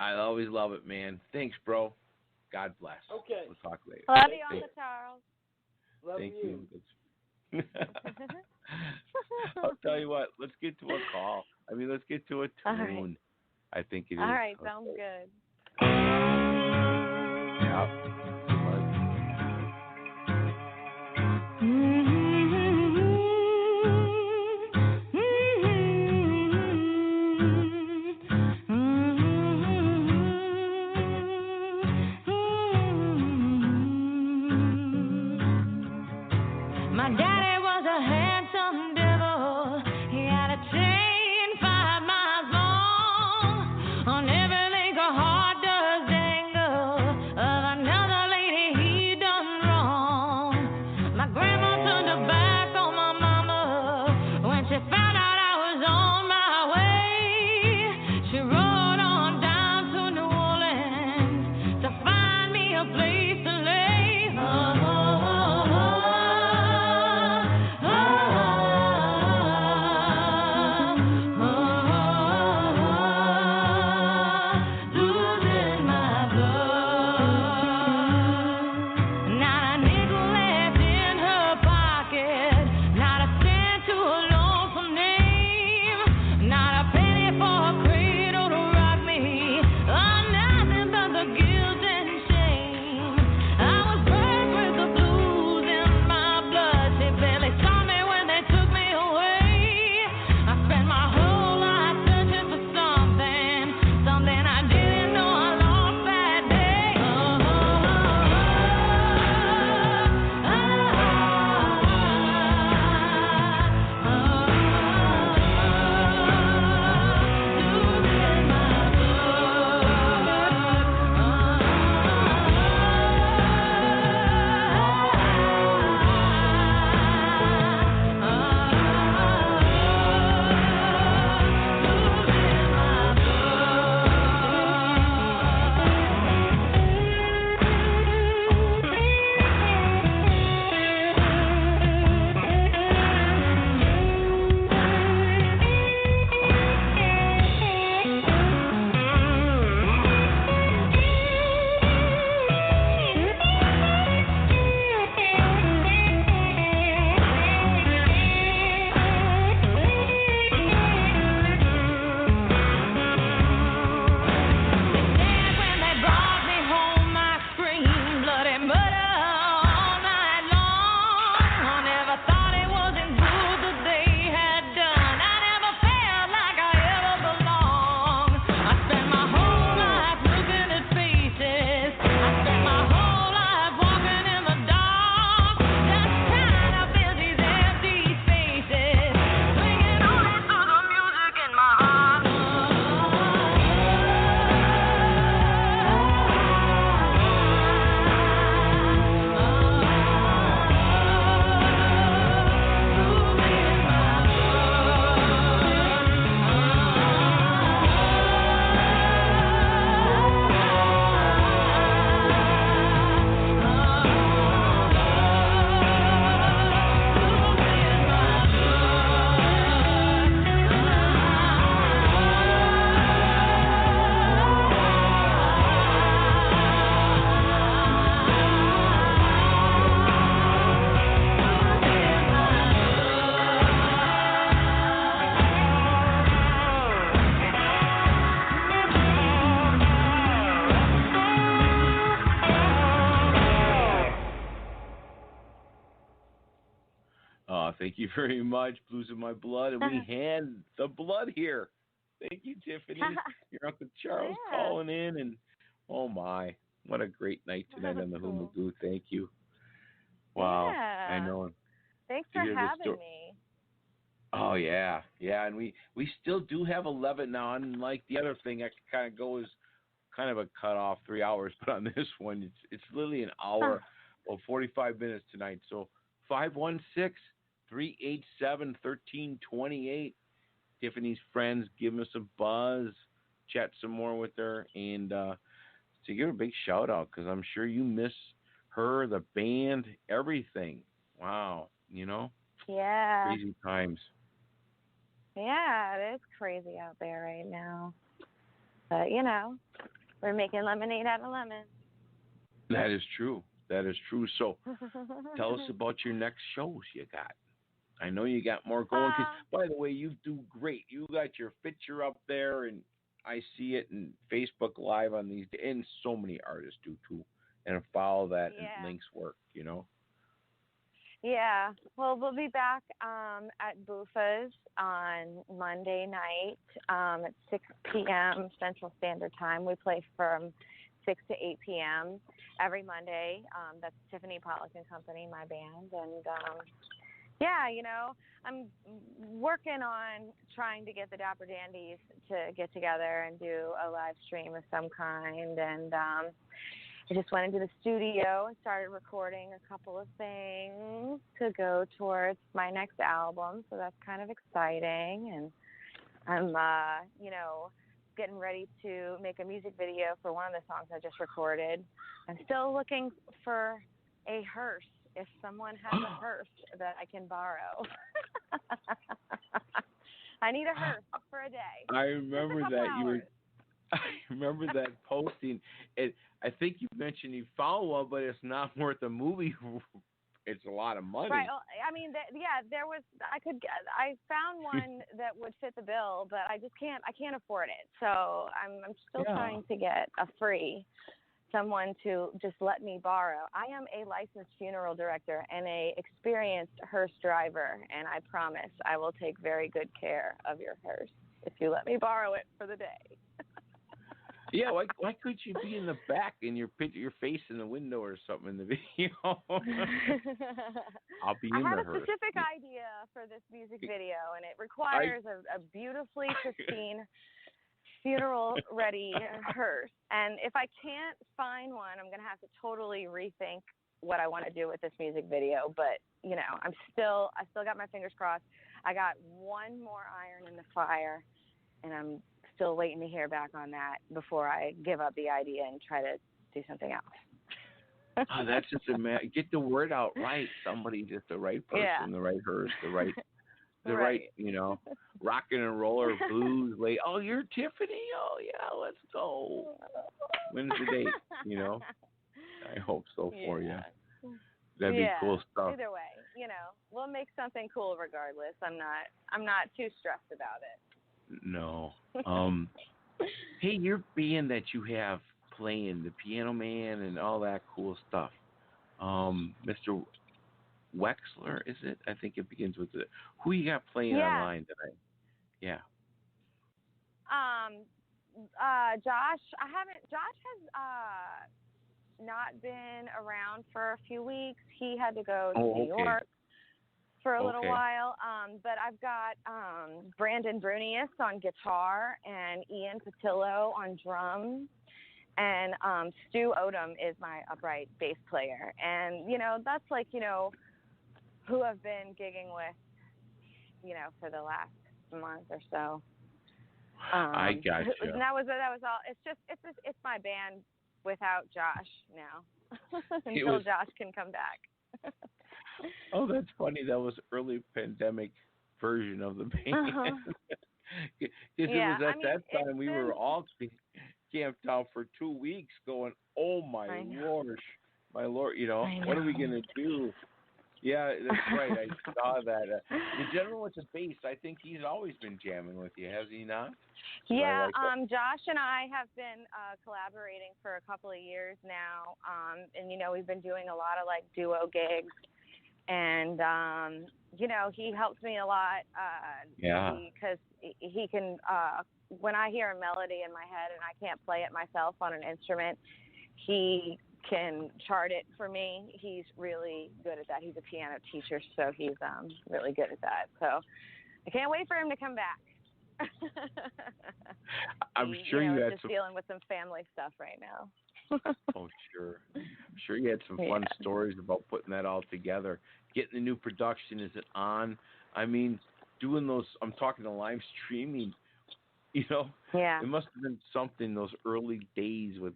I always love it, man. Thanks, bro. God bless. Okay. We'll talk later. Love you, Thank, Uncle Charles. Love thank you. you. I'll tell you what. Let's get to a call. Let's get to a All right. tune. I think it is. All right, Okay. sounds good. Yeah. My daddy was a handsome devil. He had a chain 5 miles long. On every link a heart does dangle of another lady he done wrong. My grandma turned her back on my mama when she found out I was on my way. She rode on down to New Orleans to find me a place to lay. Thank you very much, Blues of My Blood. And we hand the blood here. Thank you, Tiffany. Your Uncle Charles calling in. And oh, my. What a great night tonight on the Cool. Humagoo. Thank you. Wow. Yeah. I know. Thanks for having me. Oh, yeah. Yeah, and we still do have 11 now. Unlike the other thing, I can kind of go as kind of a cutoff 3 hours. But on this one, it's literally an hour or 45 minutes tonight. So 516-387-1328. Tiffany's friends, give us a buzz, chat some more with her, and to give her a big shout out because I'm sure you miss her, the band, everything. Wow, you know? Yeah. Crazy times. Yeah, it is crazy out there right now. But, you know, We're making lemonade out of lemons. That is true. That is true. So tell us about your next shows you got. I know you got more going. 'Cause, by the way, you do great. You got your picture up there, and I see it in Facebook Live on these, and so many artists do too. And follow that and links work, you know. Yeah. Well, we'll be back at Bufa's on Monday night at 6 p.m. Central Standard Time. We play from 6 to 8 p.m. every Monday. That's Tiffany, Pollack and Company, my band. And, yeah, you know, I'm working on trying to get the Dapper Dandies to get together and do a live stream of some kind. And I just went into the studio and started recording a couple of things to go towards my next album. So that's kind of exciting. And I'm, you know, getting ready to make a music video for one of the songs I just recorded. I'm still looking for a hearse. If someone has a hearse that I can borrow. I need a hearse for a day. I remember that I remember that posting. I think you mentioned you found one, but it's not worth a movie. It's a lot of money. Right. Well, I mean, there was. I found one that would fit the bill, but I just can't. I can't afford it. So I'm still trying to get someone to just let me borrow. I am a licensed funeral director and a experienced hearse driver, and I promise I will take very good care of your hearse if you let me borrow it for the day. Yeah, why could you be in the back and your face in the window or something in the video? I'll be in the hearse. I have a specific idea for this music video, and it requires a beautifully pristine funeral-ready hearse. And if I can't find one, I'm going to have to totally rethink what I want to do with this music video. But, you know, I still got my fingers crossed. I got one more iron in the fire, and I'm still waiting to hear back on that before I give up the idea and try to do something else. That's just get the word out right. Somebody, just the right person, the right hearse, the right, you know, rockin' and roller blues. Oh, you're Tiffany? Oh, yeah, let's go. When's the date? You know, I hope so for you. That'd be cool stuff. Either way, you know, we'll make something cool regardless. I'm not too stressed about it. No. Hey, your band that you have playing, the Piano Man and all that cool stuff, Mr. Wexler, is it? I think it begins with it. Who you got playing online tonight? Yeah. Josh. Josh has not been around for a few weeks. He had to go to New York for a little while. But I've got Brandon Brunius on guitar and Ian Patillo on drums. And Stu Odom is my upright bass player. And, you know, that's like, you know, who I've been gigging with, you know, for the last month or so. I got you. And that was all. It's my band without Josh now until Josh can come back. Oh, that's funny. That was early pandemic version of the band. Because it was at that time we were all camped out for 2 weeks going, oh, my Lord, you know, what are we going to do? Yeah, that's right. I saw that. The gentleman with the bass, I think he's always been jamming with you, has he not? Yeah, Josh and I have been collaborating for a couple of years now. And, you know, we've been doing a lot of, like, duo gigs. And, you know, he helps me a lot because he can, when I hear a melody in my head and I can't play it myself on an instrument, he can chart it for me. He's really good at that. He's a piano teacher, so he's really good at that. So I can't wait for him to come back. I'm sure you had just dealing with some family stuff right now. Oh, sure. I'm sure you had some fun stories about putting that all together. Getting the new production, is it on? I mean, doing those, I'm talking to live streaming, you know? Yeah. It must have been something those early days with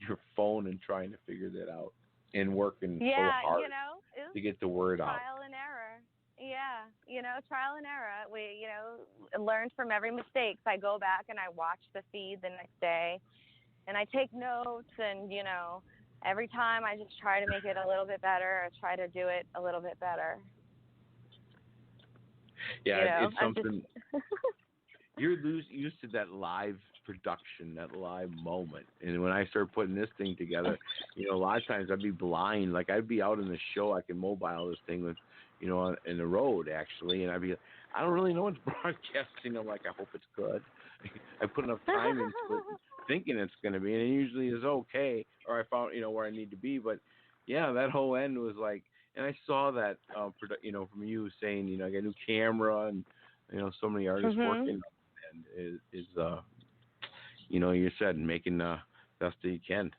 your phone and trying to figure that out and working so hard you know, to get the word out. Trial and error. Yeah, you know, trial and error. We, you know, learned from every mistake. I go back and I watch the feed the next day and I take notes, and every time I just try to make it a little bit better. I try to do it a little bit better. Yeah, it's something. You're used to that live production, that live moment. And when I start putting this thing together, a lot of times I'd be blind. Like I'd be out in the show, I can mobile this thing with, in the road actually, and I don't really know what's broadcasting. I'm like, I hope it's good. I put enough time into it, thinking it's going to be, and it usually is okay. Or I found, where I need to be. But yeah, that whole end was like, and I saw that, from you saying, I got a new camera and, so many artists working. And you said making the best that you can,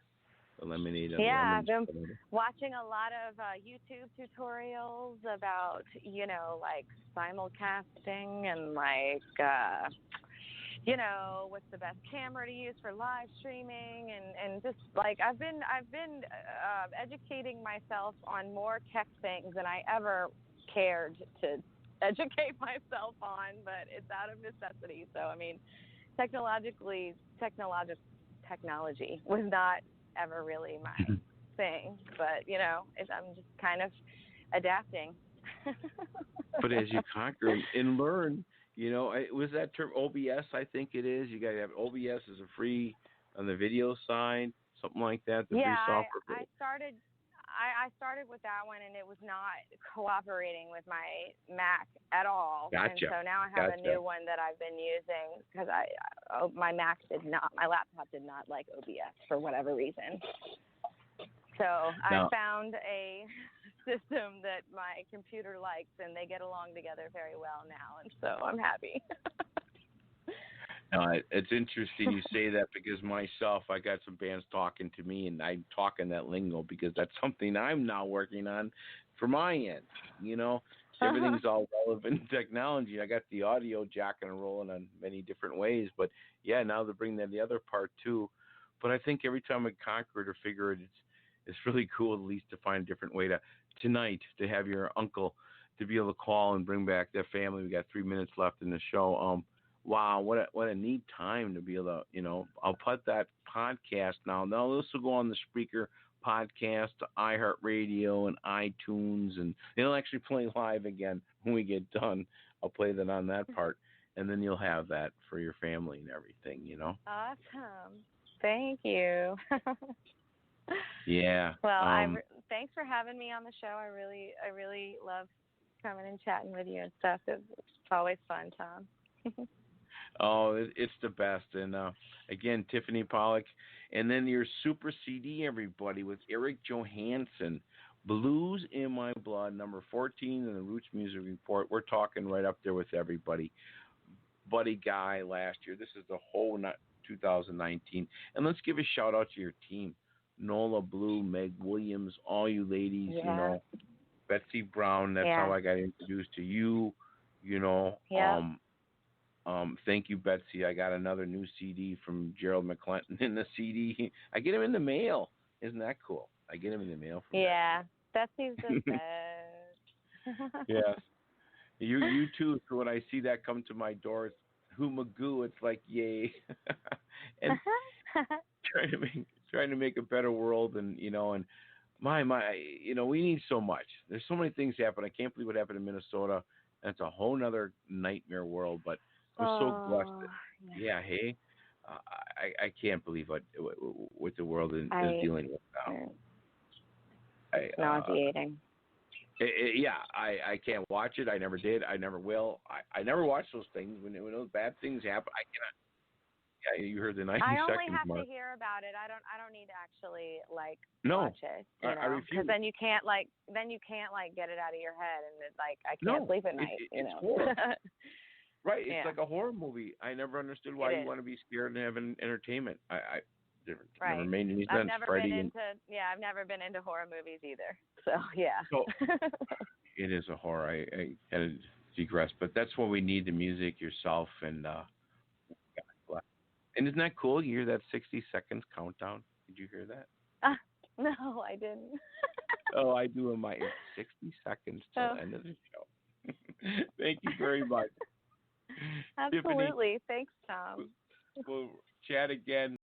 the lemonade and yeah, lemons. I've been watching a lot of YouTube tutorials about, like simulcasting and like, what's the best camera to use for live streaming, and just like I've been educating myself on more tech things than I ever cared to educate myself on, but it's out of necessity. So I mean, technology was not ever really my thing, but I'm just kind of adapting. But as you conquer and learn, was that term OBS? I think it is. You got to have OBS as a free on the video side, something like that. The free software. I started with that one, and it was not cooperating with my Mac at all. Gotcha. And so now I have a new one that I've been using because my laptop did not like OBS for whatever reason. So I found a system that my computer likes, and they get along together very well now, and so I'm happy. It's interesting you say that because myself, I got some bands talking to me, and I talk in that lingo because that's something I'm now working on for my end. Everything's all relevant technology. I got the audio jacking and rolling on many different ways, but yeah, now they're bringing in the other part too. But I think every time I conquer it or figure it, it's really cool at least to find a different way to have your uncle to be able to call and bring back their family. We got 3 minutes left in the show. Wow, what a neat time to be able to, I'll put that podcast now. Now this will go on the Spreaker podcast, to iHeartRadio and iTunes, and it'll actually play live again when we get done. I'll play that on that part, and then you'll have that for your family and everything, Awesome. Thank you. Yeah. Well, thanks for having me on the show. I really love coming and chatting with you and stuff. It's always fun, Tom. Oh, it's the best. And again, Tiffany Pollack. And then your super CD, everybody, with Eric Johansson, Blues in My Blood, number 14 in the Roots Music Report. We're talking right up there with everybody. Buddy Guy last year. This is the whole 2019. And let's give a shout out to your team. Nola Blue, Meg Williams, all you ladies, Betsy Brown. That's how I got introduced to you, Yeah. Thank you, Betsy. I got another new CD from Gerald McClinton in the CD. I get him in the mail. Isn't that cool? I get him in the mail. Betsy's the best. Yes. You too. So when I see that come to my door, it's who Magoo. It's like yay. And trying to make a better world, and and my we need so much. There's so many things happen. I can't believe what happened in Minnesota. That's a whole nother nightmare world, but we're so blessed. Hey, I can't believe what the world is dealing with now. Nauseating. I can't watch it. I never did. I never will. I never watch those things when those bad things happen. I cannot. Yeah, you heard the 90 seconds mark. I only have to hear about it. I don't need to actually watch it. I refuse. Because then you can't get it out of your head, and it's like I can't sleep at night. It's horror. Right, it's like a horror movie. I never understood why you want to be scared and have an entertainment. I never made any sense. I've never been into horror movies either. So yeah. So, it is a horror. I had to digress, but that's what we need: the music, yourself, and. And isn't that cool? You hear that 60 seconds countdown? Did you hear that? No, I didn't. Oh, I do in my 60 seconds till the end of the show. Thank you very much. Absolutely. Tiffany, thanks, Tom. We'll chat again.